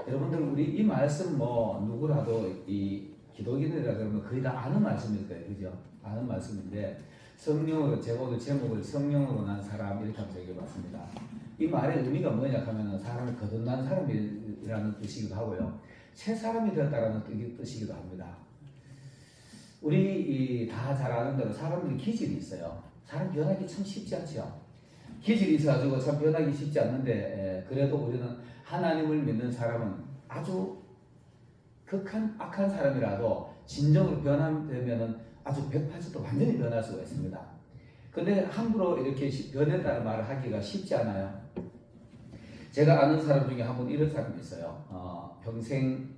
여러분들 우리 이 말씀 뭐 누구라도 이 기독인이라 그러면 거의 다 아는 말씀일 거예요, 그죠? 아는 말씀인데 성령으로 제가 오늘 제목을 성령으로 난 사람 이렇게 한번 적어봤습니다. 이 말의 의미가 뭐냐 하면은 사람을 거듭난 사람이라는 뜻이기도 하고요, 새 사람이 되었다라는 뜻이기도 합니다. 우리 다 잘 아는 대로 사람들이 기질이 있어요. 사람 변하기 참 쉽지 않죠. 기질이 있어가지고 참 변하기 쉽지 않는데 그래도 우리는 하나님을 믿는 사람은 아주 극한 악한 사람이라도 진정으로 변화되면은 아주 180도 완전히 변할 수가 있습니다. 근데 함부로 이렇게 변했다는 말을 하기가 쉽지 않아요. 제가 아는 사람 중에 한 분 이런 사람이 있어요. 평생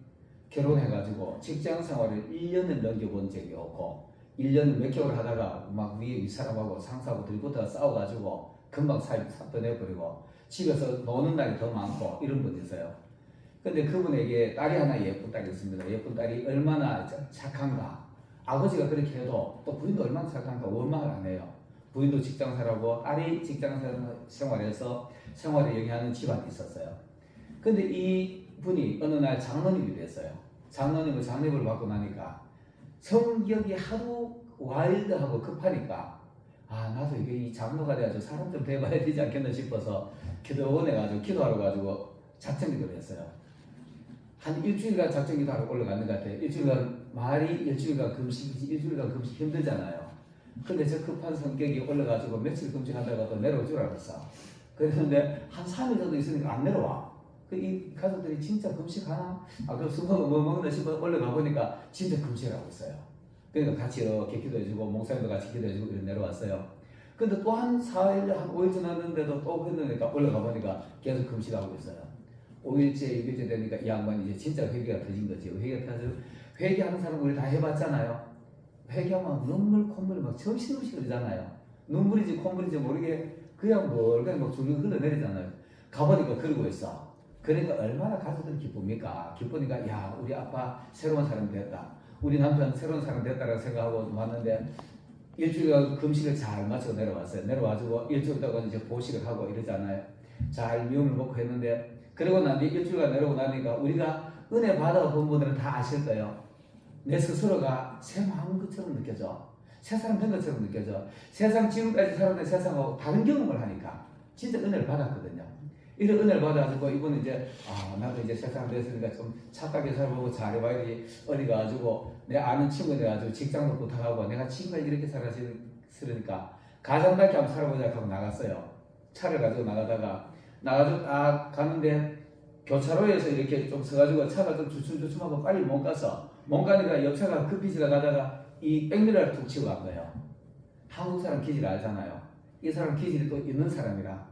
결혼해가지고 직장 생활을 1년을 넘겨본 적이 없고 1년 몇 개월 하다가 막 위에 윗사람하고 상사하고 들부터 싸워가지고 금방 사이 떠내버리고 집에서 노는 날이 더 많고 이런 분이 있어요. 근데 그분에게 딸이 하나 예쁜 딸이 있습니다. 예쁜 딸이 얼마나 착한가. 아버지가 그렇게 해도 또 부인도 얼마나 착한가 원망을 안 해요. 부인도 직장 생활하고 딸이 직장 생활에서 생활을 영위하는 집안이 있었어요. 근데 이 분이 어느 날 장로님이 됐어요. 장로님을 장립을 받고 나니까 성격이 하도 와일드하고 급하니까 나도 이게 이 장로가 돼가지고 사람 좀 돼봐야 되지 않겠나 싶어서 기도원해가지고 기도하러 가지고 작정기도를 했어요. 한 일주일간 작정기도하러 올라가는 것 같아요. 일주일간 금식이지, 일주일간 금식 힘들잖아요. 근데 저 급한 성격이 올라가지고 며칠 금식하다가 또 내려올 줄 알았어. 그랬는데 한 3일 정도 있으니까 안 내려와. 이 가족들이 진짜 금식하나? 그럼 수고가 뭐 먹나 싶어 올라가 보니까 진짜 금식을 하고 있어요. 그러니까 같이 이렇게 기도해주고 목사님도 같이 기도해주고 이렇게 내려왔어요. 근데 또 한 4일, 한 5일 지났는데도 또 했으니까 올라가 보니까 계속 금식하고 있어요. 5일째, 6일째 되니까 이 양반이 이제 진짜 회개가 터진 거지. 회개하는 사람 우리 다 해봤잖아요. 회개하면 눈물, 콧물이 막 정신없이 흐르잖아요. 눈물인지 콧물인지 모르게 그냥 막 줄줄 흘러내리잖아요. 가보니까 그러고 있어. 그러니까 얼마나 가족들이 기쁩니까? 기쁘니까 야, 우리 아빠 새로운 사람 됐다. 우리 남편 새로운 사람 됐다라고 생각하고 왔는데 일주일간 금식을 잘 마치고 내려왔어요. 내려와가지고 일주일 동안 이제 보식을 하고 이러잖아요. 잘 미움을 먹고 했는데 그리고 난 뒤 일주일간 내려오고 나니까 우리가 은혜 받아본 분들은 다 아실 거예요. 내 스스로가 새 마음 것처럼 느껴져. 새 사람 된 것처럼 느껴져. 세상 지금까지 살았던 세상하고 다른 경험을 하니까 진짜 은혜를 받았거든요. 이런 은혜를 받아가지고 이분은 이제 나도 이제 세상 됐으니까 좀 착하게 살아보고 잘해봐야지. 어디 가가지고 내 아는 친구 돼가지고 직장도 부탁하고 내가 친구가 이렇게 살았으니까 가정답게 한번 살아보자 하고 나갔어요. 차를 가지고 나가가지고 딱 가는데 교차로에서 이렇게 좀 서가지고 차가 좀 주춤주춤하고 빨리 못 가니까 옆차가 급히 지나가다가 이 백미러를 툭 치고 간 거예요. 한국 사람 기질 알잖아요. 이 사람 기질이 또 있는 사람이라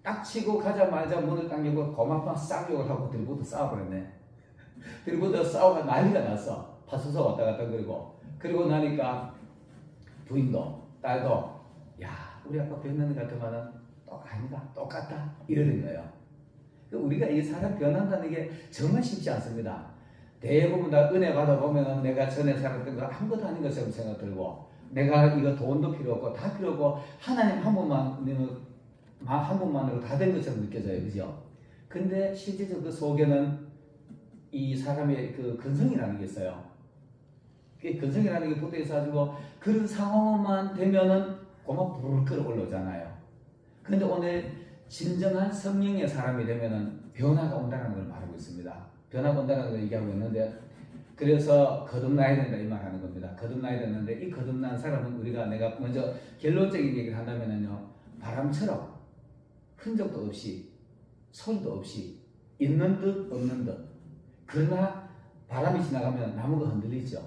딱 치고 가자마자 문을 딱 열고 고맙다 쌍욕을 하고 들고도 싸워버렸네. 들고도 싸우가 난리가 났어. 파수소 왔다 갔다 그리고 나니까 부인도 딸도 야, 우리 아빠 변하는 것 같으면은 아니다, 똑같다 이러는 거예요. 우리가 이 사람 변한다는 게 정말 쉽지 않습니다. 대부분 다 은혜 받아보면 내가 전에 살았던 거 아무것도 아닌 것처럼 생각 들고 내가 이거 돈도 필요 없고 다 필요 없고 하나님 한 분만으로 다 된 것처럼 느껴져요. 그죠? 근데 실제적으로 그 속에는 이 사람의 그 근성이라는 게 있어요. 그 근성이라는 게 붙어 있어가지고 그런 상황만 되면은 고막 부르르 끓어 올라오잖아요. 근데 오늘 진정한 성령의 사람이 되면은 변화가 온다는 걸 말하고 있습니다. 변화가 온다는 걸 얘기하고 있는데 그래서 거듭나야 된다 이 말 하는 겁니다. 거듭나야 되는데 이 거듭난 사람은 내가 먼저 결론적인 얘기를 한다면은요, 바람처럼 흔적도 없이 소리도 없이 있는 듯 없는 듯, 그러나 바람이 지나가면 나무가 흔들리죠.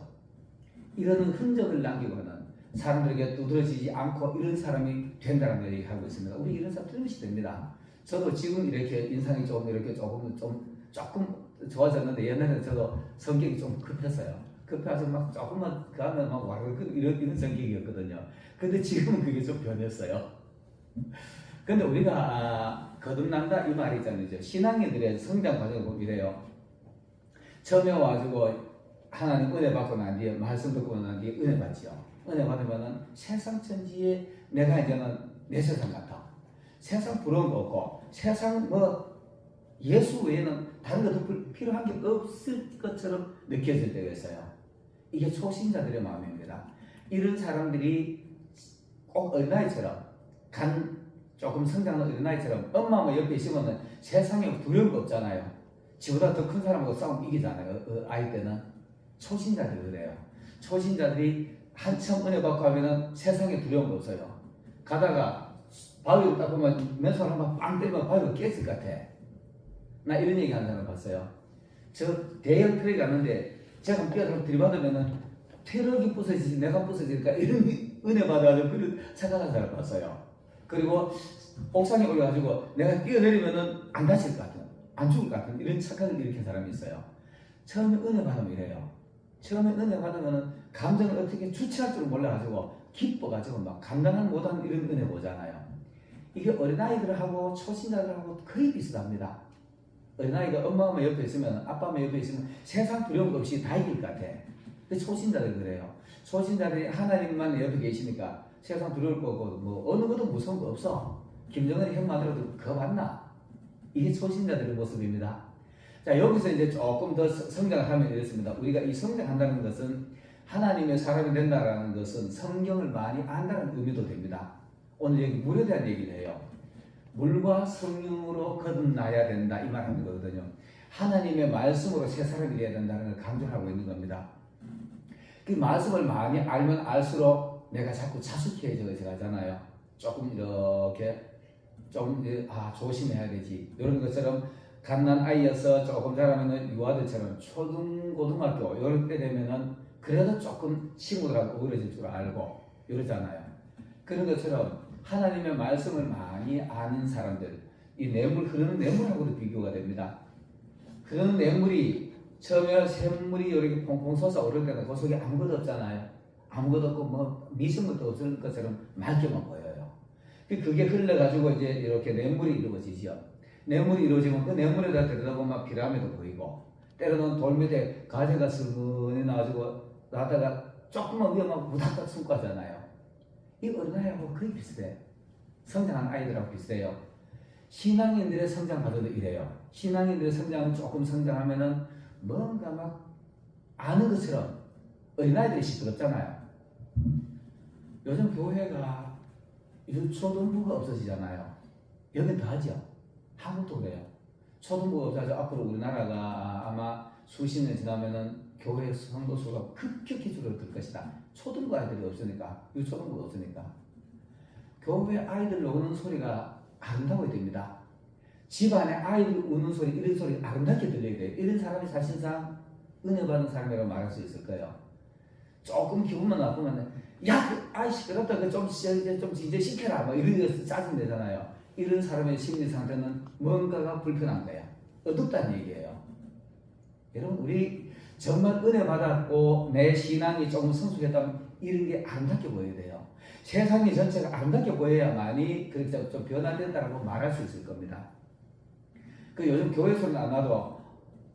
이런 흔적을 남기고 하는 사람들에게 두드러지지 않고 이런 사람이 된다는 걸 얘기하고 있습니다. 우리 이런 사람 틀림없이 됩니다. 저도 지금 이렇게 인상이 조금 좋아졌는데 옛날에는 저도 성격이 좀 급했어요. 급해서 막 조금만 가면 막 와르르 이런 성격이었거든요. 근데 지금은 그게 좀 변했어요. 근데 우리가 거듭난다 이 말이 있잖아요. 신앙인들의 성장 과정을 보면 이래요. 처음에 와가지고 하나님 은혜 받고 난 뒤에 말씀 듣고 난 뒤에 은혜 받죠. 은혜 받으면은 세상 천지에 내가 이제는 내 세상 같아. 세상 부러운 거 없고 세상 예수 외에는 다른 것도 필요한 게 없을 것처럼 느껴질 때가 있어요. 이게 초신자들의 마음입니다. 이런 사람들이 꼭 어린아이처럼 조금 성장한 어린아이처럼 엄마 옆에 있으면 세상에 두려운 거 없잖아요. 지보다 더 큰 사람하고 싸우면 이기잖아요. 아이 때는. 초신자들이 그래요. 초신자들이 한참 은혜 받고 하면은 세상에 두려운 거 없어요. 가다가 바위를 딱 보면 맨손 한번 빵 때리면 바위가 깼을 것 같아. 나 이런 얘기 하는 사람 봤어요. 저 대형 트럭이 갔는데 제가 뛰어들어 들이받으면은 트럭이 부서지지 내가 부서질까 이런 은혜 받아가지고 그런 착각한 사람 봤어요. 그리고 옥상에 올라가지고 내가 뛰어내리면은 안 다칠 것 같은, 안 죽을 것 같은 이런 착각을 일으킨 사람이 있어요. 처음에 은혜 받으면 이래요. 처음에 은혜 받으면은 감정을 어떻게 주체할 줄 몰라가지고 기뻐가지고 막 감당을 못하는 이런 은혜 보잖아요. 이게 어린아이들하고 초신자들하고 거의 비슷합니다. 어린아이가 엄마 옆에 있으면 아빠 옆에 있으면 세상 두려움 없이 다 이길 것 같아. 근데 초신자들 그래요. 초신자들이 하나님만 옆에 계시니까 세상 두려울 거고 뭐 어느 것도 무서운 거 없어. 김정은이 형만으로도 그거 맞나? 이게 초신자들의 모습입니다. 자, 여기서 이제 조금 더 성장을 하면 이렇습니다. 우리가 이 성장한다는 것은 하나님의 사람이 된다는 것은 성경을 많이 안다는 의미도 됩니다. 오늘 여기 물에 대한 얘기를 해요. 물과 성령으로 거듭나야 된다 이 말하는 거거든요. 하나님의 말씀으로 새 사람이 되어야 된다는 걸 강조하고 있는 겁니다. 그 말씀을 많이 알면 알수록 내가 자꾸 자숙해져 가잖아요. 조금 이렇게 좀 조심해야 되지. 이런 것처럼 갓난 아이여서 조금 자라면은 유아들처럼 고등학교 이럴 때 되면은 그래도 조금 친구들하고 어우러질 줄 알고 이러잖아요. 그런 것처럼 하나님의 말씀을 많이 아는 사람들, 이 뇌물, 흐르는 뇌물하고도 비교가 됩니다. 흐르는 뇌물이 처음에 샘물이 이렇게 퐁퐁 솟아오를 때는 그 속에 아무것도 없잖아요. 아무것도 없고 뭐 미생물도 없을 것처럼 맑게만 보여요. 그게 흘러가지고 이제 이렇게 뇌물이 이루어지죠. 뇌물이 이루어지면 그 뇌물에다 들여다보면 피라미드 보이고, 때로는 돌 밑에 가지가 스근히 나와가지고 나다가 조금만 위험하고 우닥닥 숨고 하잖아요. 이 어린아이하고 거의 비슷해. 성장한 아이들하고 비슷해요. 신앙인들의 성장 과정도 이래요. 신앙인들의 성장은 조금 성장하면은 뭔가 막 아는 것처럼 어린아이들이 시끄럽잖아요. 요즘 교회가 초등부가 없어지잖아요. 여긴 더 하죠. 한국도 그래요. 초등부가 없어져 앞으로 우리나라가 아마 수십 년 지나면은 교회 성도 수가 급격히 줄어들 것이다. 초등부 아이들이 없으니까, 유초등부가 없으니까. 교회 아이들 우는 소리가 아름다워야 됩니다. 집안에 아이들 우는 소리, 이런 소리 아름답게 들려야 돼요. 이런 사람이 사실상 은혜 받은 사람이라고 말할 수 있을 거예요. 조금 기분만 나쁘면 야, 그 아이 시끄럽다, 좀 이제 시켜라, 뭐 이런 거 짜증 내잖아요. 이런 사람의 심리 상태는 뭔가가 불편한 거야. 어둡다는 얘기예요. 여러분, 우리 정말 은혜 받았고 내 신앙이 조금 성숙했다면 이런 게 아름답게 보여야 돼요. 세상이 전체가 아름답게 보여야만이 그렇게 좀 변화된다고 말할 수 있을 겁니다. 그 요즘 교회 소리는 안 나도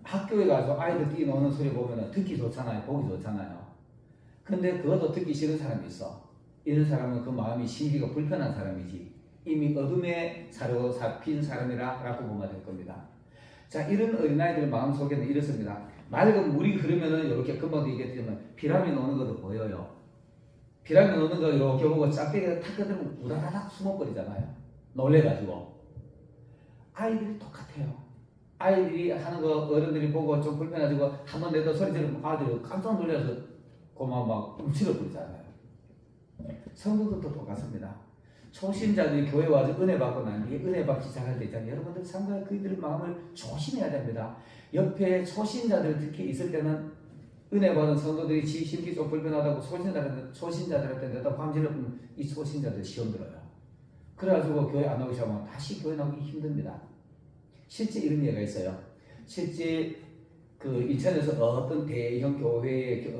학교에 가서 아이들 뛰노는 소리 보면 듣기 좋잖아요. 보기 좋잖아요. 근데 그것도 듣기 싫은 사람이 있어. 이런 사람은 그 마음이 심기가 불편한 사람이지. 이미 어둠에 잡힌 사람이라고 보면 될 겁니다. 자, 이런 어린아이들 마음속에는 이렇습니다. 맑은 물이 흐르면은 이렇게 금방 얘기했지만 피라미 노는 것도 보여요. 피라미 노는 거 이렇게 보고 짝대기가 탁 건드리면 우다다닥 숨어버리잖아요. 놀래가지고. 아이들이 똑같아요. 아이들이 하는 거 어른들이 보고 좀 불편해가지고 한번 내다 소리 지르면 아들이 깜짝 놀라서 고마 막 움츠러버리잖아요. 성도들도 똑같습니다. 초신자들이 교회 와서 은혜 받고 난 뒤에 은혜 받기 시작할 때 있잖아요. 여러분들 상당히 그들의 마음을 조심해야 됩니다. 옆에 초신자들 특히 있을 때는 은혜 받은 성도들이 지 심기 좀 불편하다고 초신자들한테 내다 광질러보면 이 초신자들 시험 들어요. 그래가지고 교회 안 오기 시작하면 다시 교회 나오기 힘듭니다. 실제 이런 예가 있어요. 실제 그 인천에서 어떤 대형 교회에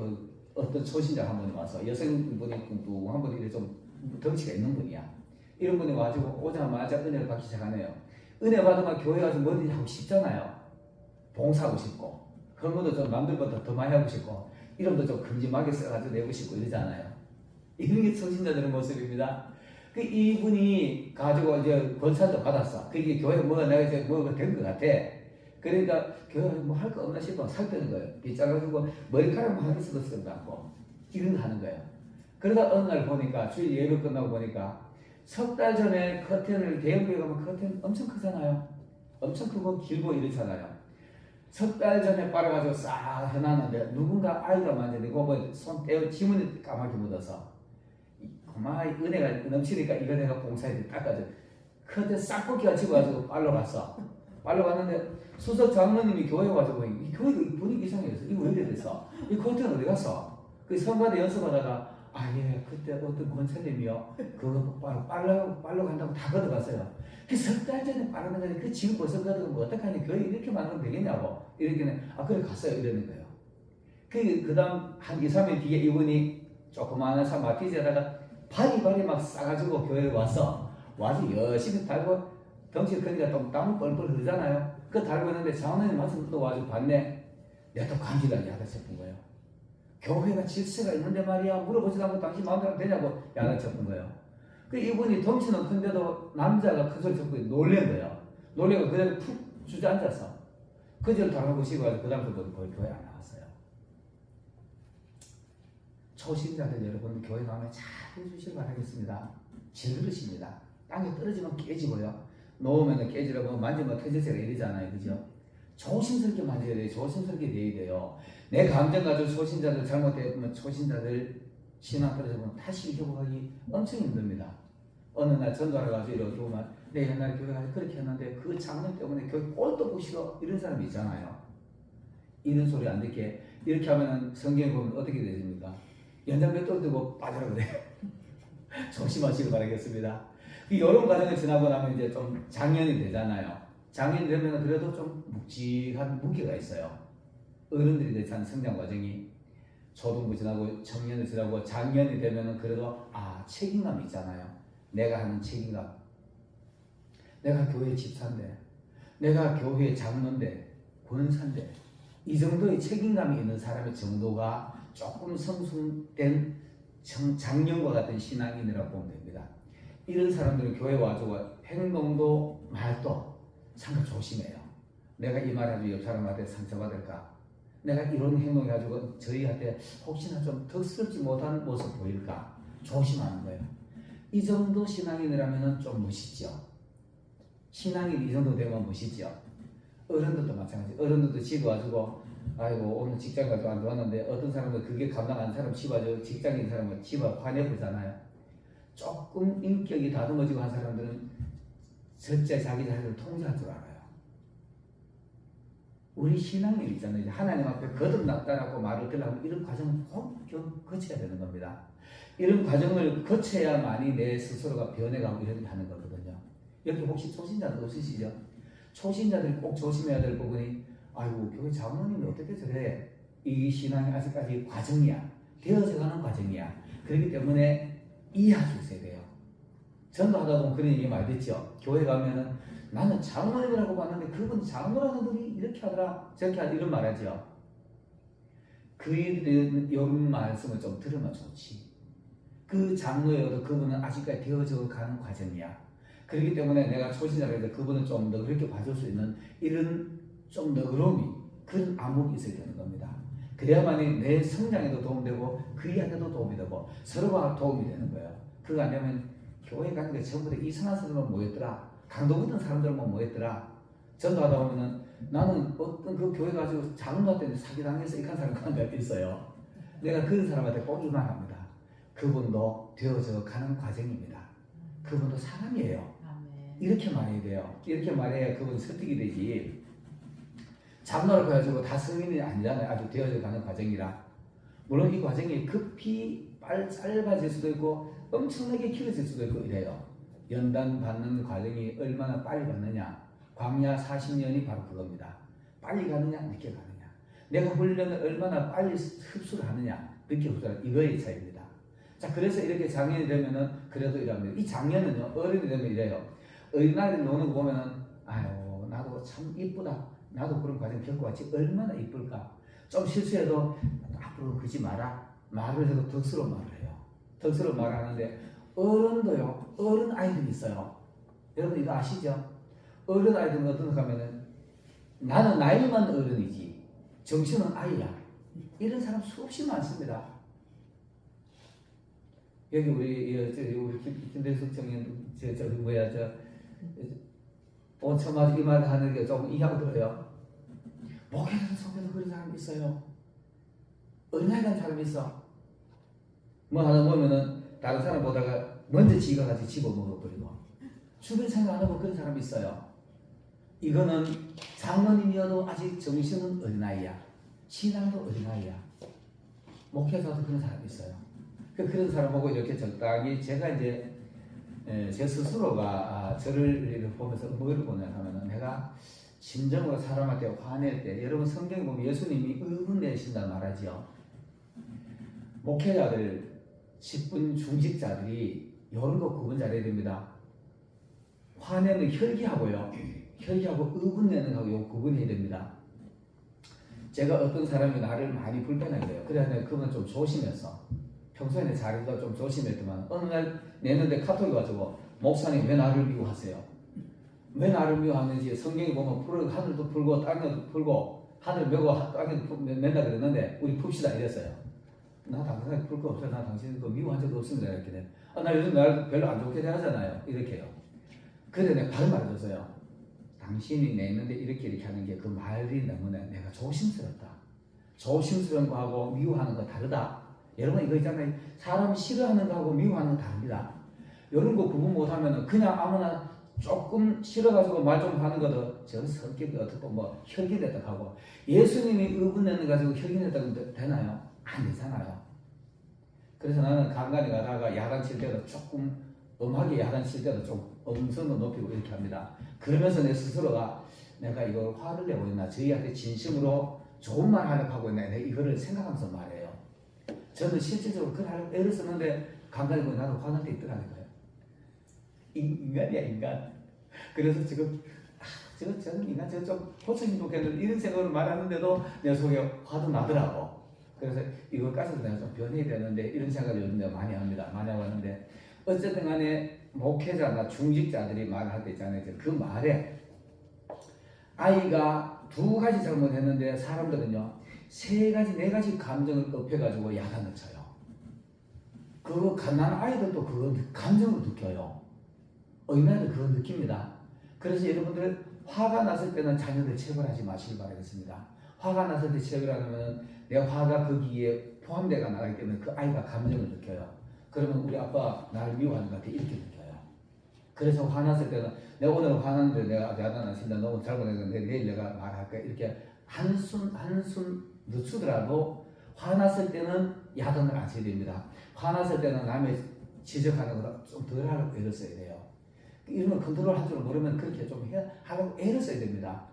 어떤 초신자 한 분이 와서 여성분이 뚱뚱한 분이 좀 덩치가 있는 분이야. 이런 분이 와가지고 오자마자 은혜를 받기 시작하네요. 은혜 받으면 교회 가서 뭐든지 하고 싶잖아요. 봉사하고 싶고, 헌금도 좀 남들보다 더 많이 하고 싶고, 이름도 좀 큼지막하게 써가지고 내고 싶고 이러잖아요. 이런 게 초신자들의 모습입니다. 그 이분이 가지고 이제 권사도 받았어. 그게 교회 뭐가 내가 이제 뭐가 된 것 같아. 그러니까 교회 뭐 할 거 없나 싶어 살펴는 거예요. 빗자가지고 머리카락 뭐 하기 쓰도 쓰도 않고 이런 거 하는 거예요. 그러다 어느 날 보니까 주일 예배 끝나고 보니까 석 달 전에 커튼을 대형교회 가면 커튼 엄청 크잖아요. 엄청 크고 길고 이렇잖아요. 석 달 전에 빨아가지고 싹 해놨는데 누군가 아이가 만져내고 뭐 손 떼어 지문이 까맣게 묻어서 그만 은혜가 넘치니까 이거 내가 봉사에 닦아줘. 커튼 싹 벗겨 집어가지고 빨러 갔어. 빨러 갔는데 수석 장로님이 교회 와가지고 이 교회 분위기 이상해서 이거 왜 이래 됐어? 이 커튼 어디 갔어? 그 성가대 연습하다가 예 그때 어떤 권사님이요 그거 빨러 간다고 다 걷어갔어요. 그 석 달 전에 빨았는 건데 그 지금 벌써 걷어가면 어떡하니 교회 이렇게 만들면 되겠냐고 이렇게는 그래 갔어요 이러는 거예요. 그 다음 한 2, 3일 뒤에 이분이 조그마한 차 마티즈에다가 바리바리 막 싸가지고 교회에 와서 열심히 달고 덩치 크니까 또 땀을 뻘뻘 흐르잖아요. 그 달고 있는데 장로님 말씀 또 와서 봤네. 내가 또 감지를 야단 쳤던 거예요. 교회가 질서가 있는데 말이야 물어보지도 않고 당신 마음대로 되냐고 야단 쳤던 거예요. 그 이분이 덩치는 큰데도 남자가 큰 소리 듣고 놀란 거예요. 놀래고 그대로 푹 주저앉아서 그제를 돌아보시고 그 다음부터 거의 교회 안 나왔어요. 초신자들 여러분 교회 가면 잘 해주시길 바라겠습니다. 질그릇입니다. 땅에 떨어지면 깨지고요. 놓으면 깨지라고 만지면 터질새가 이러잖아요. 그죠? 조심스럽게 만져야 돼요. 조심스럽게 돼야 돼요. 내 감정 가지고 초신자들 잘못되면 초신자들 신앙 떨어지면 다시 회복하기 엄청 힘듭니다. 어느 날 전도하러 가서 이러고 보면 내 옛날 교회 가서 그렇게 했는데 그 장면 때문에 교회 꼴도 보기 싫어 이런 사람이 있잖아요. 이런 소리 안 듣게 이렇게 하면 성경에 보면 어떻게 되십니까? 연장벽돌 들고 빠져라 그래요. 조심하시길 바라겠습니다. 이런 과정을 지나고 나면 이제 좀 장년이 되잖아요. 장년이 되면 그래도 좀 묵직한 무게가 있어요. 어른들이 대한 성장 과정이 초등부 지나고 청년을 지나고 장년이 되면 그래도 책임감이 있잖아요. 내가 하는 책임감. 내가 교회 집사인데, 내가 교회 장로인데, 권사인데 이 정도의 책임감이 있는 사람의 정도가 조금 성숙된 장년과 같은 신앙인이라고 보면 됩니다. 이런 사람들은 교회 와서 행동도 말도 상당히 조심해요. 내가 이 말해가지고 옆 사람한테 상처받을까? 내가 이런 행동해가지고 저희한테 혹시나 좀 덕스럽지 못한 모습 보일까? 조심하는 거예요. 이 정도 신앙인이라면 좀 멋있죠. 신앙인 이 정도 되면 멋있죠. 어른들도 마찬가지. 어른들도 집에 와가지고 아이고 오늘 직장 가지고 안 좋았는데 어떤 사람은 그게 감당 안 사람 집 와서 직장인 사람은 집 와 화내보잖아요. 조금 인격이 다듬어지고 한 사람들은 절제 자기 자신을 통제할 줄 알아요. 우리 신앙인 있잖아요. 하나님 앞에 거듭났다라고 말을 들으려면 이런 과정을 꼭 거쳐야 되는 겁니다. 이런 과정을 거쳐야만이 내 스스로가 변해가고 이렇게 하는 거거든요. 여기 혹시 초신자들 없으시죠? 초신자들이 꼭 조심해야 될 부분이 아이고 교회 장로님이 어떻게 저래? 이 신앙이 아직까지 과정이야. 되어져가는 과정이야. 그렇기 때문에 이해할 수 있어야 돼요. 전도하다 보면 그런 얘기 많이 듣죠. 교회 가면은 나는 장로님이라고 봤는데 그분 장로라는 분이 이렇게 하더라 저렇게 하더라 이런 말 하죠. 그들은 이런 말씀을 좀 들으면 좋지. 그 장로여도 그분은 아직까지 되어져 가는 과정이야. 그렇기 때문에 내가 초신자라도 그분은 좀 너그럽게 봐줄 수 있는 이런 좀 너그러움이 그런 암묵이 있어야 되는 겁니다. 그래야만이 내 성장에도 도움되고 그이한테도 도움이 되고 서로가 도움이 되는 거예요. 그거 안 되면 교회 가는 게 전부 다 이상한 사람만 모였더라. 강도 붙은 사람들만 모였더라. 전도하다 보면은 나는 어떤 그 교회 가지고 장로 때문에 사기당해서 이런 사람 간데 있어요. 내가 그런 사람한테 꼭 이 말합니다. 그분도 되어져 가는 과정입니다. 그분도 사람이에요. 이렇게 말해야 돼요. 이렇게 말해야 그분 설득이 되지. 장로라고 해가지고 다 성인이 아니잖아요. 아주 되어져 가는 과정이라. 물론 이 과정이 급히 짧아질 수도 있고 엄청나게 길어질 수도 있고 이래요. 연단 받는 과정이 얼마나 빨리 받느냐. 광야 40년이 바로 그겁니다. 빨리 가느냐 늦게 가느냐. 내가 훈련을 얼마나 빨리 흡수를 하느냐 늦게 흡수하느냐 이거의 차이입니다. 자 그래서 이렇게 장년이 되면은 그래도 이랍니다. 이 장년은요 어른이 되면 이래요. 어린아이들 노는 거 보면은 아유 나도 참 이쁘다. 나도 그런 과정 겪어봤지 얼마나 이쁠까. 좀 실수해도 앞으로 그러지 마라. 말을 해도 덕스러운 말을 해요. 덕스러운 말을 하는데 어른도요, 어른 아이들이 있어요. 여러분 이거 아시죠? 어른 아이들은 어떤가 하면은 나는 나이만 어른이지 정신은 아이야. 이런 사람 수없이 많습니다. 여기 우리 김대숙 청년 온천마저 이 말 하는 게 좀 이해가 들어요. 목회자들 속에도 그런 사람이 있어요. 어린아이 간 사람이 있어. 뭐 하나 보면은 다른 사람 보다가 먼저 지가 같이 집어먹어버리고 주변 생각 안 하고 그런 사람이 있어요. 이거는 장로님이어도 아직 정신은 어린아이야. 신앙도 어린아이야. 목회자도 그런 사람이 있어요. 그런 사람 보고 이렇게 적당히 제가 이제 제 스스로가 저를 보면서 뭐를 보냐 하면은 내가 진정으로 사람한테 화낼 때 여러분 성경에 보면 예수님이 의분 내신다 말하지요. 목회자들 10분 중직자들이 이런 거 구분 잘해야 됩니다. 화내는 혈기하고요. 혈기하고 의분 내는 거하고 요 구분해야 됩니다. 제가 어떤 사람이 나를 많이 불편하게 해요. 그래야 내가 그건 좀 조심해서 평소에 자리도 좀 조심했더만 어느 날 내는데 카톡이 와가지고 목사님 왜 나를 미워하세요? 왜 나를 미워하는지 성경에 보면 하늘도 풀고 땅도 풀고 하늘 메고 땅에도 맨다 그랬는데 우리 풉시다 이랬어요. 나 당신한테 풀 거 없어요. 나 당신 거 미워한 적도 없습니다. 이렇게 돼. 나 요즘 날 별로 안 좋게 대하잖아요. 이렇게요. 그래 내가 바로 말해줬어요. 당신이 내는데 이렇게 하는 게 그 말이 너무나 내가 조심스럽다. 조심스러운 거하고 미워하는 거 다르다. 여러분 이거 있잖아요. 사람 싫어하는 거하고 미워하는 거 다릅니다. 이런 거 구분 못하면 그냥 아무나 조금 싫어가지고 말 좀 하는 것도 저 성격이 어떻고 뭐 혈기냈다 하고 예수님이 의분 내는 가지고 혈기냈다고 되나요? 안 되잖아요. 그래서 나는 간간히 가다가 야단칠 때도 조금 음하게 야단칠 때도 좀 음성도 높이고 이렇게 합니다. 그러면서 내 스스로가 내가 이걸 화를 내고 있나 저희한테 진심으로 좋은 말 하려고 하고 있나 내가 이거를 생각하면서 말해요. 저는 실질적으로 그걸 애를 쓰는데 간간히 보면 나도 화날 때 있더라고요. 인간이야 인간. 그래서 지금 저는 인간 좀 고쳐진 좋겠는데 이런 생각을 말하는데도 내 속에 화도 나더라고. 그래서 이것까지도 내가 좀 변해야 되는데 이런 생각을 요즘 내가 많이 합니다. 많이 하고 하는데 어쨌든 간에 목회자나 중직자들이 말할 때 있잖아요. 그 말에 아이가 2가지 잘못했는데 사람들은요 3가지 4가지 감정을 엎혀가지고 야단을 쳐요. 그 갓난 아이들도 그 감정을 느껴요. 어린아이들 그거 느낍니다. 그래서 여러분들 화가 났을 때는 자녀들 체벌하지 마시길 바라겠습니다. 화가 났을 때 체벌하면 내 화가 거기에 포함되어 나가기 때문에 그 아이가 감정을 느껴요. 그러면 우리 아빠 나를 미워하는 것 같아 이렇게 느껴요. 그래서 화났을 때는 내가 오늘 화났는데 내가 야단하신다 너무 잘못했는데 내일 내가 말할까 이렇게 한숨 늦추더라도 화났을 때는 야단을 안 쳐야 됩니다. 화났을 때는 남의 지적하는 것보다 좀 덜 하려고 애를 써야 돼요. 이런 걸 컨트롤 할 줄 모르면 그렇게 좀 하려고 애를 써야 됩니다.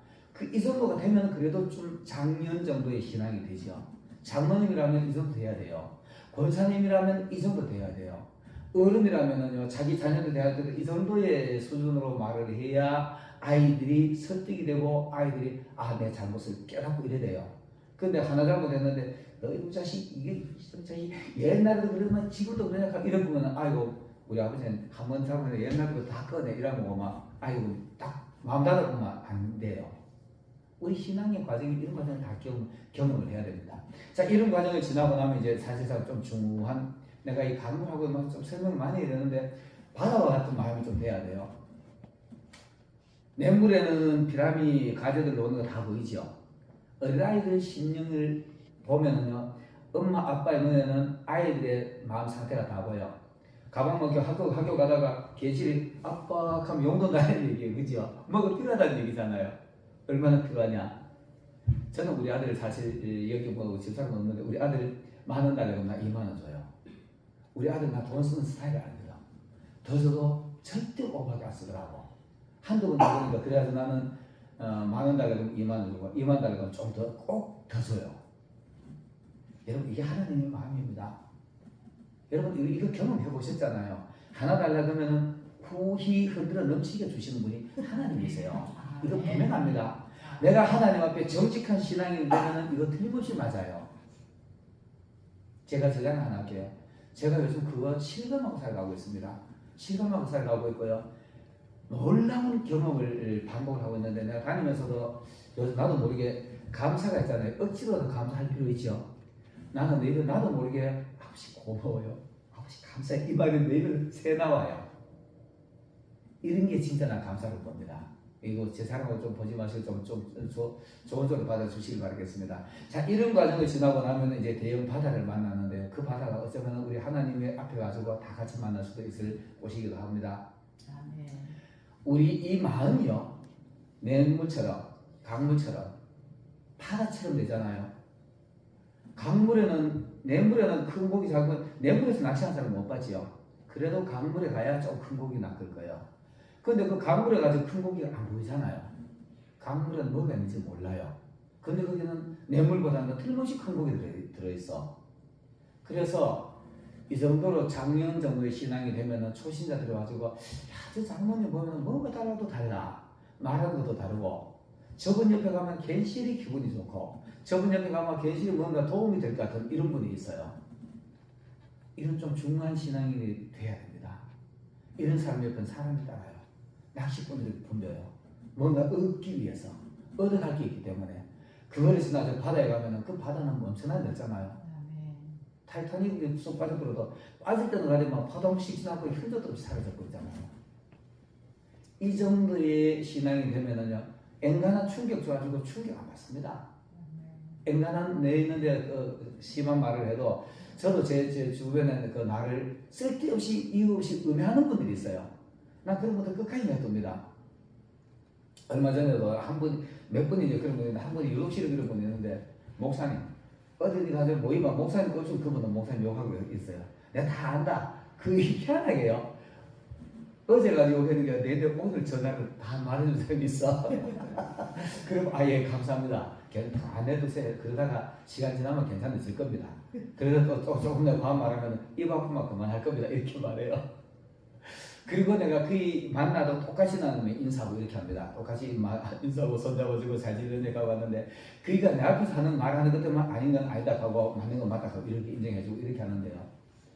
이 정도가 되면 그래도 좀 장년 정도의 신앙이 되죠. 장로님이라면 이 정도 돼야 돼요. 권사님이라면 이 정도 돼야 돼요. 어른이라면은요, 자기 자녀들 대할 때도 이 정도의 수준으로 말을 해야 아이들이 설득이 되고 아이들이 내 잘못을 깨닫고 이래 돼요. 근데 하나 잘못했는데 너 이 자식 이게 옛날에도 그러면 지금도 그러냐 이런 보면 아이고 우리 아버지는 한번 잘못했는데 옛날부터 다 꺼내 이러면 막 아이고 딱 마음 닫아보면 안 돼요. 우리 신앙의 과정이 이런 과정을 다 경험을 해야 됩니다. 자, 이런 과정을 지나고 나면 이제 사실상 좀 중요한 내가 이 간구하고 막 좀 설명을 많이 해야 되는데 바다와 같은 마음이 좀 돼야 돼요. 냇물에는 피라미 가재들 노는 거 다 보이죠. 어린아이들 심령을 보면은요, 엄마 아빠의 눈에는 아이들의 마음 상태가 다 보여. 가방 먹고 학교 가다가 계실이 아빠 하면 용돈 달라는 얘기예요, 그죠? 뭐가 필요하다는 얘기잖아요. 얼마나 필요하냐? 저는 우리 아들 사실 여기 뭐 집사람 없는데 우리 아들 10,000원 달라고 나 20,000원 줘요. 우리 아들 나 돈 쓰는 스타일이 아니에요. 더 줘도 절대 오버하게 안 쓰더라고. 한두 번 주니까 그래서 나는 10,000원 달라고 20,000원 주고 20,000원 달라고 좀 더 꼭 더 줘요. 여러분 이게 하나님의 마음입니다. 여러분 이거 경험해 보셨잖아요. 하나 달라고 하면은 후히 흔들어 넘치게 주시는 분이 하나님이세요. 이거 분명합니다. 내가 하나님 앞에 정직한 신앙이 되면은 이거 틀림없이 맞아요. 제가 저장 하나 할게요. 제가 요즘 그거 실감하고 살아가고 있습니다. 실감하고 살아가고 있고요. 놀라운 경험을 반복을 하고 있는데 내가 다니면서도 요즘 나도 모르게 감사가 있잖아요. 억지로도 감사할 필요 있죠. 나는 내 입에 나도 모르게 아버지 고마워요. 아버지 감사해. 이 말이 내 입에 새 나와요. 이런 게 진짜 난 감사를 봅니다. 이거 제 사랑을 좀 보지 마시고 좀 좋은 소리 받아주시길 바라겠습니다. 자, 이런 과정을 지나고 나면 이제 대형 바다를 만나는데 그 바다가 어쩌면 우리 하나님의 앞에 가지고 다 같이 만날 수도 있을 곳이기도 합니다. 아멘. 우리 이 마음이요, 맹물처럼 강물처럼 바다처럼 되잖아요. 냇물에는 큰 고기 잡으면 냇물에서 낚시하는 사람 못 봤지요. 그래도 강물에 가야 좀 큰 고기 낚을 거예요. 근데 그 강물에 가서 큰 고기가 안 보이잖아요. 강물에는 뭐가 있는지 몰라요. 근데 거기는 냇물보다는 틀림없이 큰 고기 들어있어. 그래서 이 정도로 작년 정도의 신앙이 되면은 초신자들이 와가지고, 야, 저 장모님 보면 뭐가 달라도 달라. 말하는 것도 다르고, 저분 옆에 가면 괜시리 기분이 좋고, 저분 옆에 가면 괜시리 뭔가 도움이 될 것 같은 이런 분이 있어요. 이런 좀 중요한 신앙이 돼야 됩니다. 이런 사람 옆에는 사람이 따라요. 낚시꾼들이 분벼요. 뭔가 얻기 위해서, 얻어갈 게 있기 때문에. 그거에서 나중에 바다에 가면은 그 바다는 엄청나게 넓잖아요. 타이타닉이 쑥 빠져들어도 빠질 때는 가지만 파도 씩씩하고 흔적도 없이 사라졌고 있잖아요. 이 정도의 신앙이 되면은요, 엔간한 충격 줘가지고 충격 안 받습니다. 엔간한 내 있는데 심한 말을 해도 저도 제 주변에 그 나를 쓸데없이 이유 없이 음해하는 분들이 있어요. 난 그런 분들 끝까지 내둡니다. 얼마 전에도 몇 분이죠. 그런 분이 한 분이 유독실에 그런 분이 있는데, 목사님 어디 가서 모이면 목사님 꼴좀 그분은 목사님 욕하고 있어요. 내가 다 안다. 그게 희한하게요. 어제 가지고 했는 게 내한테 오늘 전화를 다 말해준 사람이 있어. 그럼 아예 감사합니다. 안 해두세요. 그러다가 시간 지나면 괜찮아질 겁니다. 그래서 또 조금 더 과한 말하면 입 아프면 그만할 겁니다. 이렇게 말해요. 그리고 내가 그이 만나도 똑같이 나누면 인사하고 이렇게 합니다. 똑같이 인사하고 손잡아주고 잘 지내네 가고 왔는데, 그이가 내 앞에서 하는 말하는 것들만 아닌 건 아니다 하고 맞는 건 맞다 하고 이렇게 인정해주고 이렇게 하는데요.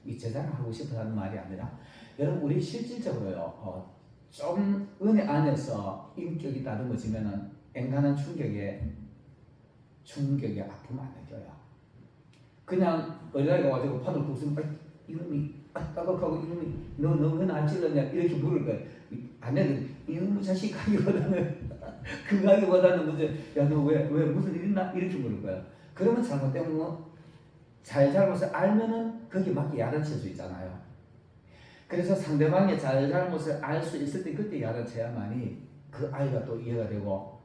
이 제자랑하고 싶어 하는 말이 아니라, 여러분 우리 실질적으로요, 좀 은혜 안에서 인격이 다듬어지면은 엔간한 충격에 아픔 안 느껴요. 그냥 어린아이가 와가지고 파도를 부수면 이놈이 따박하고 이놈이 너 왜 날 찔렀냐 이렇게 물을 거예요. 아내는 이놈의 자식 하기보다는 그거 하기보다는 문제, 야 너 왜 무슨 일 있나 이렇게 물을 거예요. 그러면 잘못되면 잘못을 알면은 거기에 맞게 야단칠 수 있잖아요. 그래서 상대방의 잘못을 알 수 있을 때 그때 야단쳐야만이 그 아이가 또 이해가 되고,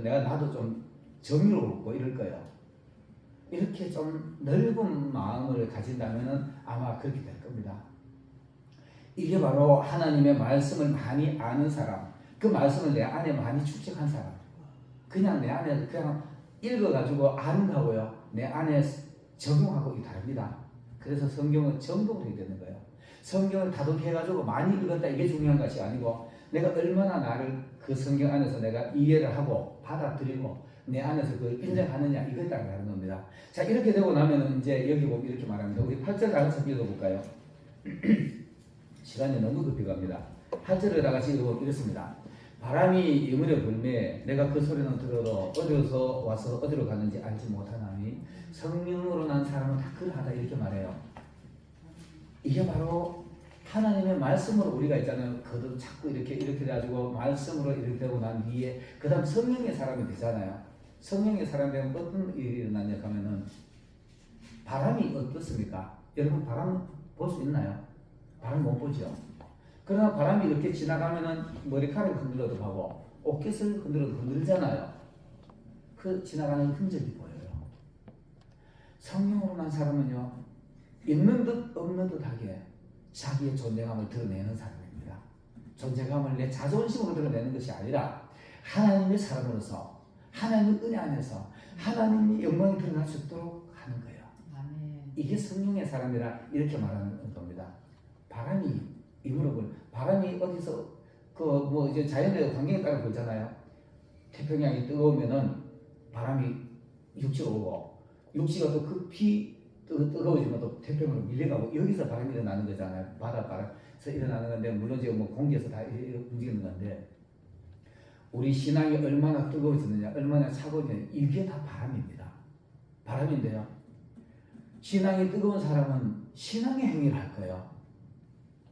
나도 좀 정의롭고 이럴 거예요. 이렇게 좀 넓은 마음을 가진다면은 아마 그렇게 될 겁니다. 이게 바로 하나님의 말씀을 많이 아는 사람, 그 말씀을 내 안에 많이 축적한 사람, 그냥 내 안에 그냥 읽어가지고 아는 거고요, 내 안에 적용하고 이 다릅니다. 그래서 성경은 정독을 해야 되는 거예요. 성경을 다독해가지고 많이 읽었다 이게 중요한 것이 아니고, 내가 얼마나 나를 그 성경 안에서 내가 이해를 하고 받아들이고 내 안에서 그걸 인정하느냐, 이거에 따라 다른 겁니다. 자, 이렇게 되고 나면은 이제 여기 보면 이렇게 말합니다. 우리 8절 다 같이 읽어볼까요? 시간이 너무 급히 갑니다. 8절을 다 같이 읽어보면 이렇습니다. 바람이 이물에 불매 내가 그 소리는 들어도 어디서 와서 어디로 가는지 알지 못하나니 성령으로 난 사람은 다 그러하다, 이렇게 말해요. 이게 바로 하나님의 말씀으로 우리가 있잖아요. 그도 자꾸 이렇게 돼가지고 말씀으로 이렇게 되고 난 뒤에 그 다음 성령의 사람이 되잖아요. 성령의 사람이 되면 어떤 일이 일어나냐 하면은, 바람이 어떻습니까? 여러분 바람 볼 수 있나요? 바람 못 보죠. 그러나 바람이 이렇게 지나가면은 머리카락을 흔들어도 하고 옷깃을 흔들어도 흔들잖아요. 그 지나가는 흔적이 보여요. 성령으로 난 사람은요, 있는 듯 없는 듯하게 자기의 존재감을 드러내는 사람입니다. 존재감을 내 자존심으로 드러내는 것이 아니라 하나님의 사람으로서, 하나님의 은혜 안에서 하나님의 영광이 드러날 수 있도록 하는 거예요. 아멘. 이게 성령의 사람이라 이렇게 말하는 겁니다. 바람이 이물어볼, 바람이 어디서 이제 자연의 환경에 따라 보잖아요. 태평양이 뜨거우면은 바람이 육지로 오고, 육지가 또 급히 뜨거워지면 또 태평으로 밀려가고 여기서 바람이 일어나는 거잖아요. 바닷바람에서 일어나는 건데 물론 지금 뭐 공기에서 다 움직이는 건데 우리 신앙이 얼마나 뜨거워지느냐 얼마나 차가워지느냐 이게 다 바람입니다. 바람인데요. 신앙이 뜨거운 사람은 신앙의 행위를 할 거예요.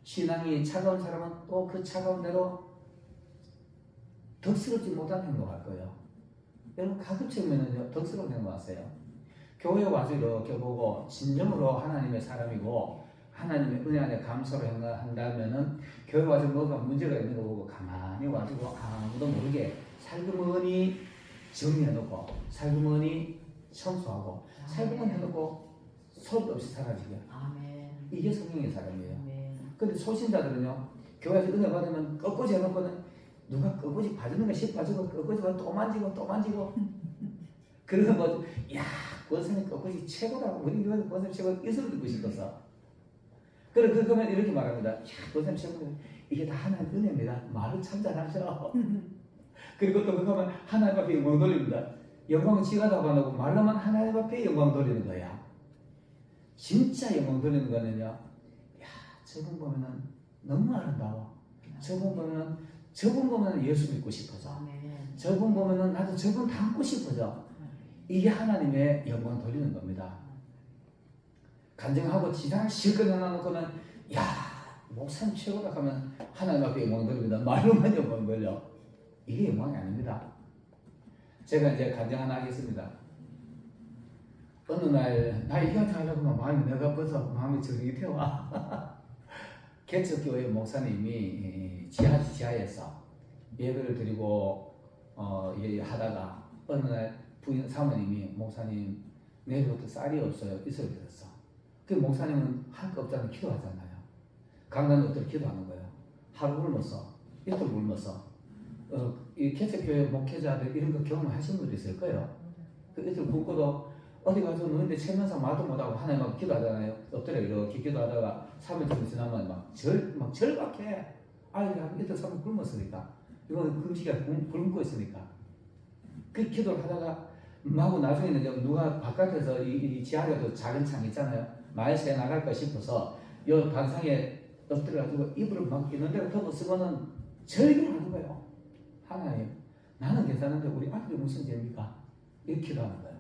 신앙이 차가운 사람은 또 그 차가운 대로 덕스럽지 못한 행동을 할 거예요. 여러분 가급적이면요 덕스러운 행동 하세요. 교회 와서 이렇게 보고 진정으로 하나님의 사람이고 하나님의 은혜 안에 감사로 행동한다면은 교회 와서 뭐가 문제가 있는 거 보고 가만히 와가지고 아무도 모르게 살그머니 정리해놓고 살그머니 청소하고 살그머니 해놓고 소리 없이 사라지게. 아멘. 이게 성령의 사람이에요. 아멘. 근데 소신자들은요 교회에서 은혜 받으면 꺾어지 해놓고는 누가 꺾어지 봐주는 거 씹어주고 꺾어지 또 만지고 또 만지고 그러면 뭐 야 권선이 꺾어지 최고다 우리 교회에서 권선 최고 이 소리 듣고 싶어서 그러면 이렇게 말합니다. 야 권선 최고다 이게 다 하나님 은혜입니다. 말을 참 잘하셔. 그리고 또 그거면 하나님 앞에 영광 돌립니다. 영광은 지가 다 받고 말로만 하나님 앞에 영광 돌리는 거야. 진짜 영광 돌리는 거는요. 야 저분 보면은 너무 아름다워. 저분 보면은 예수 믿고 싶어져. 아멘. 저분 보면은 나도 저분 닮고 싶어져. 이게 하나님의 영광 돌리는 겁니다. 간증하고 지상 실컷 해놔놓고는 야 목사님 최고다 하면 하나님 앞에 영광 돌립니다. 말로만 영광 돌려. 이게 영광이 아닙니다. 제가 이제 간증 하나 하겠습니다. 어느 날 나 이거 하려고 마음이 내가 벌써 마음이 정이 태워. 개척교회 목사님이 지하에서 예배를 드리고 하다가 어느 날 부인 사모님이 목사님 내일부터 쌀이 없어요. 있어야 되겠어. 그 목사님은 할 거 없잖아요. 기도하잖아요. 강단 엎드려 기도하는 거예요. 하루 굶었어. 이틀 굶었어. 이 개척교회 목회자들 이런 거 경험하신 분도 있을 거예요. 그 이틀 굶고도 어디 가서 누는데 체면상 말도 못하고 하나님 막 기도하잖아요. 엎드려 이렇게 기도하다가 3일 정도 지나면 막 절박해. 아이들 한 이틀 3일 굶었으니까. 이거는 금식이야. 굶고 있으니까. 그 기도를 하다가 하고 나중에는 누가 바깥에서 이 지하에도 작은 창 있잖아요. 마을 새에 나갈까 싶어서 요 단상에 엎드려가지고 이불을 막 있는 대로 덮어 쓰고는 절기를 하는 거예요. 하나님, 나는 괜찮은데 우리 아들이 무슨 죄입니까? 이렇게 기도하는 거예요.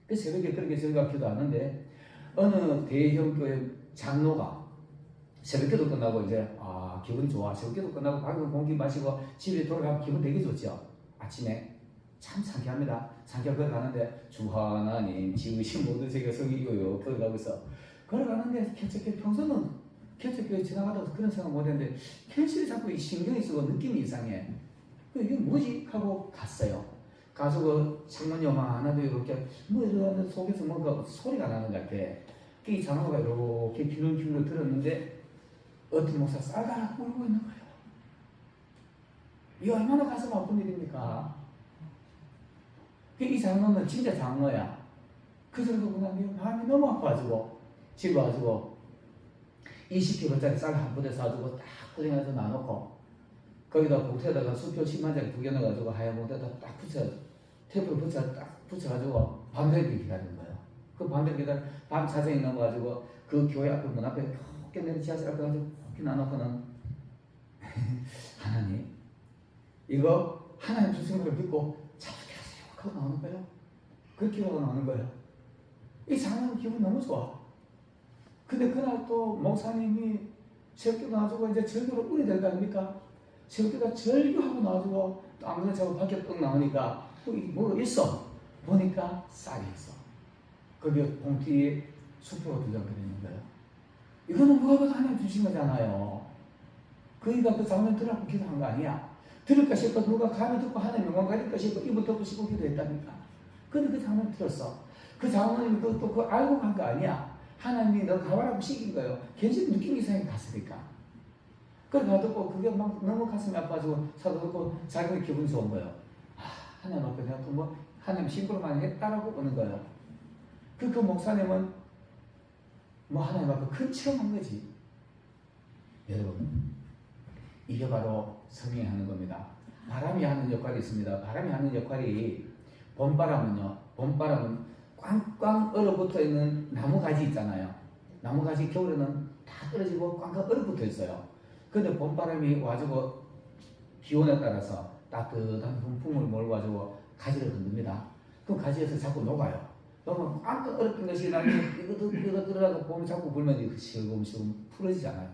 그 새벽에 그렇게 저희가 기도하는데 어느 대형 교회 장로가 새벽기도 끝나고 이제 기분 좋아. 새벽기도 끝나고 밝은 공기 마시고 집에 돌아가면 기분 되게 좋죠. 아침에 참 상쾌합니다. 상쾌하게 걸어가는데 주 하나님 지으신 모든 세계가 성이고요. 걸어가고 있어. 걸어가는데 개척교회 평소는 개척교회 지나가다가 그런 생각 못했는데 현실이 자꾸 이 신경이 쓰고 느낌이 이상해. 이게 뭐지? 하고 갔어요. 가서 그 창문 요만하도 이렇게 뭐 이러는 속에서 뭔가 소리가 나는 것 같아. 이 장로가 이렇게 귀를 들었는데 어떤 목사 쌀가락 울고 있는 거예요. 이 얼마나 가슴 아픈 일입니까? 이 장로는 진짜 장로야. 그 소리 듣고 나면 마음이 너무 아파가지고 집에 와가지고 20kg짜리 쌀 한 부대 사주고 딱 포장해서 놔놓고 거기다 복태에다가 수표 10만짜리 2개 넣어가지고 하얀 복태에다 딱 테이프를 딱 붙여가지고 밤새게 기다리는 거예요. 그 밤새게 기다려 밤 자세히 넘어가지고 그 교회 앞에 문 앞에 푹 내린 지하철 앞에 가지고 푹 놔놓고는 하나님 이거 하나님 주신 걸 믿고 잡게 하세요 하고 나오는 거예요. 그렇게 하고 나오는 거예요. 이 장로는 기분 너무 좋아. 근데 그날 또 목사님이 새벽기도 나와주고 이제 절교로 운이 될 거 아닙니까? 새벽기가 절교하고 나와주고 또 아무튼 자고 밖에 떡 나오니까 또 뭐가 있어. 보니까 쌀이 있어. 거기에 봉투에 수표가 2장 들어있는 거예요. 이거는 누가 봐도 하나님 주신 거잖아요. 그이가 그 장면 들으라고 기도한 거 아니야. 들을까 싶어 누가 가면 듣고 하나님 영광 가릴까 싶어 입을 덮고 싶고 기도했다니까. 근데 그 장면 들었어. 그 장모님이 또 그거 알고 간 거 아니야. 하나님이 너 가봐라고 시킨 거예요. 괜히 느낌이 이상하게 갔으니까. 그걸 가듣고 그게 막 너무 가슴이 아파가지고 사도 듣고 자기가 기분이 좋은 거예요. 하나님 앞에 내가 또 뭐 하나님 신부로만 했다라고 보는 거예요. 그 목사님은 뭐 하나님 앞에 큰 체험한 거지. 여러분 이게 바로 성령이 하는 겁니다. 바람이 하는 역할이 있습니다. 바람이 하는 역할이 봄바람은 꽝꽝 얼어붙어 있는 나무 가지 있잖아요. 나무 가지 겨울에는 다 떨어지고 꽝꽝 얼어붙어 있어요. 근데 봄바람이 와주고 기온에 따라서 따뜻한 훈풍을 몰아가지고 가지를 흔듭니다. 그럼 가지에서 자꾸 녹아요. 너무 꽝꽝 얼었던 것이 나중에 이거 봄이 자꾸 불면 이거 시금시금 풀어지잖아요.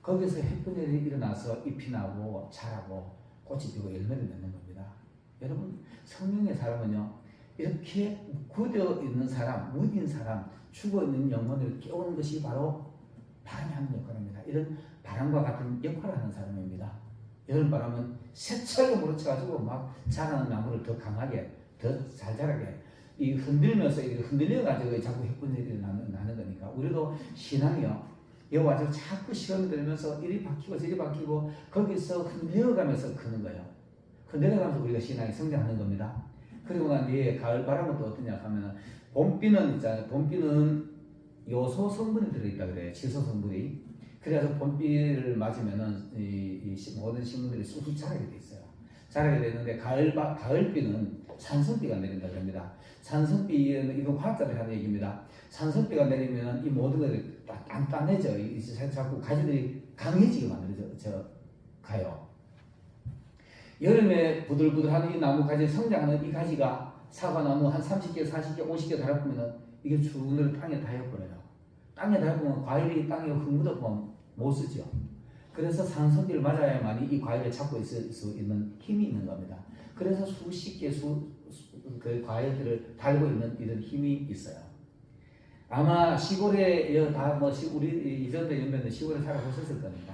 거기서 햇볕이 일어나서 잎이 나고 자라고 꽃이 피고 열매를 맺는 겁니다. 여러분, 성령의 사람은요, 이렇게 굳어 있는 사람, 무딘 사람, 죽어 있는 영혼을 깨우는 것이 바로 바람이 하는 역할입니다. 이런 바람과 같은 역할을 하는 사람입니다. 여름바람은 새철로 몰아쳐가지고 막 자라는 나무를 더 강하게, 더 잘 자라게, 이 흔들면서 이렇게 흔들려가지고 자꾸 햇빛이 나는 거니까. 우리도 신앙이요, 여기 와서 자꾸 시험이 들면서 이리 바뀌고 저리 바뀌고 거기서 흔들려가면서 크는 거예요. 흔들려가면서 우리가 신앙이 성장하는 겁니다. 그리고 난 뒤에 가을바람은 또 어떠냐 하면, 봄비는 있잖아요. 봄비는 요소 성분이 들어있다 그래요. 질소 성분이. 그래서 봄비를 맞으면은 이 모든 식물들이 쑥쑥 자라게 돼 있어요. 자라게 되는데 가을비는 산성비가 내린다 그럽니다. 산성비는 이건 화학자들이 하는 얘기입니다. 산성비가 내리면 이 모든 것들이 단단해져. 자꾸 가지들이 강해지게 만들어져 가요. 여름에 부들부들한 이 나무 가지 성장하는 이 가지가 사과나무 한 30개, 40개, 50개 달아보면 이게 주문을 땅에 닿여버려요. 땅에 닿여보면 과일이 땅에 흙묻어보면 못 쓰죠. 그래서 산성비를 맞아야만이 이 과일을 잡고 있을 수 있는 힘이 있는 겁니다. 그래서 수십 개 그 과일들을 달고 있는 이런 힘이 있어요. 아마 시골에 다 우리 이전대 연배는 시골에 살아보셨을 겁니다.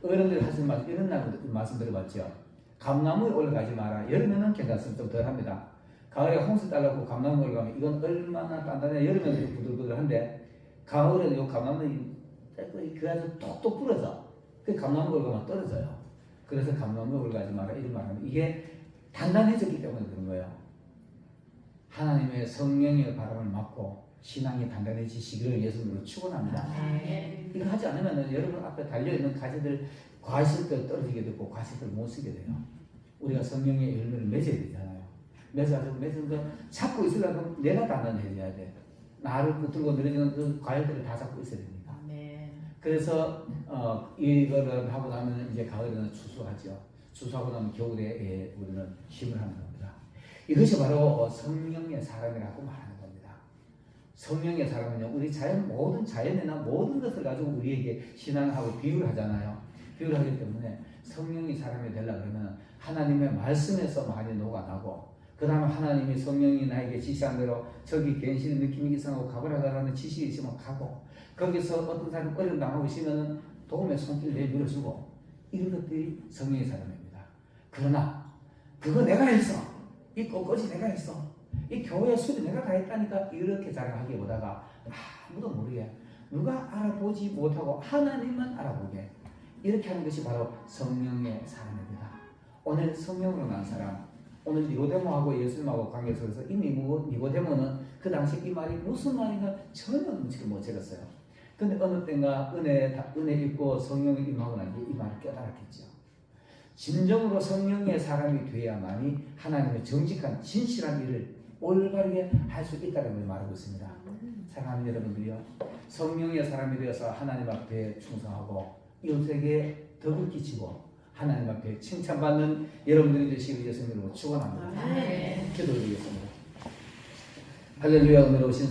어른들이 하시는 말씀, 이런 말씀 들어봤죠. 감나무에 올라가지 마라. 여름에는 괜찮습니다. 좀 덜합니다. 가을에 홍수 따르고 감나무에 올라가면 이건 얼마나 단단해. 여름에는 좀 부들부들한데 가을에는 이 감나무는 그 아주 톡톡 부러져. 그 감나무에 올라가면 떨어져요. 그래서 감나무에 올라가지 마라 이런 말하면 이게 단단해졌기 때문에 그런 거예요. 하나님의 성령의 바람을 맞고 신앙이 단단해지시기를 예수님으로 축원합니다. 이거 하지 않으면 여러분 앞에 달려있는 가지들 과실들 떨어지게 되고 과실들 못 쓰게 돼요. 우리가 성령의 열매를 맺어야 되잖아요. 맺은 거 잡고 있으려면 내가 단단해져야 돼. 나를 붙들고 늘어지는 그 과일들을 다 잡고 있어야 됩니다. 그래서 이거를 하고 나면 이제 가을에는 추수하죠. 추수하고 나면 겨울에 우리는 힘을 하는 겁니다. 이것이 바로 성령의 사람이라고 말하는 겁니다. 성령의 사람은요, 우리 모든 자연이나 모든 것을 가지고 우리에게 신앙하고 비유를 하잖아요. 비유를 하기 때문에 성령의 사람이 되려고 하면 하나님의 말씀에서 많이 녹아나고, 그 다음에 하나님이 성령이 나에게 지시한 대로 저기 괜시리 느낌이 이상하고 가보라라는 지식이 있으면 가고, 거기서 어떤 사람이 어려움 당하고 있으면 도움의 손길을 내밀어주고, 이런 것들이 성령의 사람입니다. 그러나 그거 내가 했어. 이 꽃꽂이 내가 했어. 이 교회 수리 내가 다 했다니까 이렇게 자랑하기보다가 아무도 모르게, 누가 알아보지 못하고 하나님만 알아보게, 이렇게 하는 것이 바로 성령의 사람입니다. 오늘 성령으로 난 사람, 오늘 니고데모하고 예수님하고 관계 속에서 이 니고데모는 그 당시 이 말이 무슨 말인가 전혀 눈치를 못 채렸어요. 근데 어느 때인가 은혜 입고 성령이 임하고 난 뒤에 이 말을 깨달았겠죠. 진정으로 성령의 사람이 돼야만이 하나님의 정직한 진실한 일을 올바르게 할 수 있다는 걸 말하고 있습니다. 사랑하는 여러분들이요, 성령의 사람이 되어서 하나님 앞에 충성하고 이웃에게 덕을 끼치고 하나님 앞에 칭찬받는 여러분들이 되시길 예수님으로 축원합니다. 기도드리겠습니다. 할렐루야. 은혜로우신